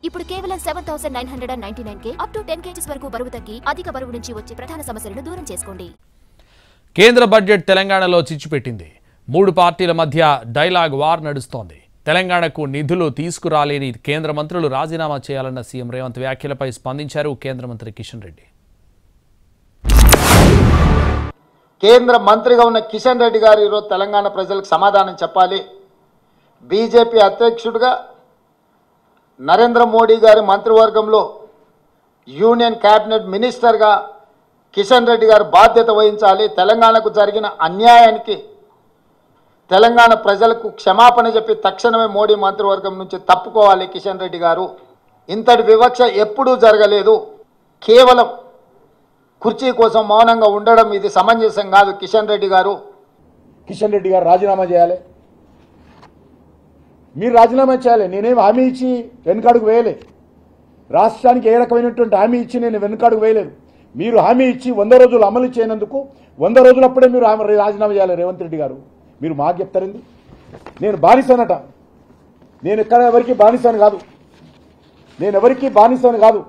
ఇప్పుడు కేవలం 7,999 up to 10 kgs వరకు బరువు తగ్గి అధిక బరువు నుంచి వచ్చే ప్రధాన సమస్యలను దూరం చేసుకోండి. కేంద్ర బడ్జెట్ తెలంగాణలో చిచ్చుపెట్టింది. 3 పార్టీల మధ్య డైలాగ్ వార్ నడుస్తోంది. తెలంగాణకు నిధులు తీసుకురాలేని కేంద్ర మంత్రులు రాజీనామా చేయాలన్న సీఎం రేవంత్ వ్యాఖ్యలపై స్పందించారు కేంద్ర మంత్రి కిషన్ రెడ్డి. కేంద్ర మంత్రిగా ఉన్న కిషన్ రెడ్డి గారు ఈరోజు తెలంగాణ ప్రజలకు సమాధానం చెప్పాలి. బీజేపీ అధ్యక్షుడిగా నరేంద్ర మోడీ గారి మంత్రివర్గంలో యూనియన్ క్యాబినెట్ మినిస్టర్గా కిషన్ రెడ్డి గారు బాధ్యత వహించాలి. తెలంగాణకు జరిగిన అన్యాయానికి తెలంగాణ ప్రజలకు క్షమాపణ చెప్పి తక్షణమే మోడీ మంత్రివర్గం నుంచి తప్పుకోవాలి కిషన్ రెడ్డి గారు. ఇంతటి వివక్ష ఎప్పుడూ జరగలేదు. కేవలం కుర్చీ కోసం మౌనంగా ఉండడం ఇది సమంజసం కాదు. కిషన్ రెడ్డి గారు రాజీనామా చేయాలి. మీరు రాజీనామా చేయాలి. నేనేం హామీ ఇచ్చి వెనుకాడుకు వేయలే. రాష్ట్రానికి ఏ రకమైనటువంటి హామీ ఇచ్చి నేను వెనుకాడుకు వేయలేదు. మీరు హామీ ఇచ్చి 100 రోజులు అమలు చేయనందుకు 100 రోజులప్పుడే మీరు రాజీనామా చేయాలి. రేవంత్ రెడ్డి గారు మీరు మాకు చెప్తారండి. నేను బానిసనట. నేను ఎక్కడ ఎవరికి బానిసను కాదు.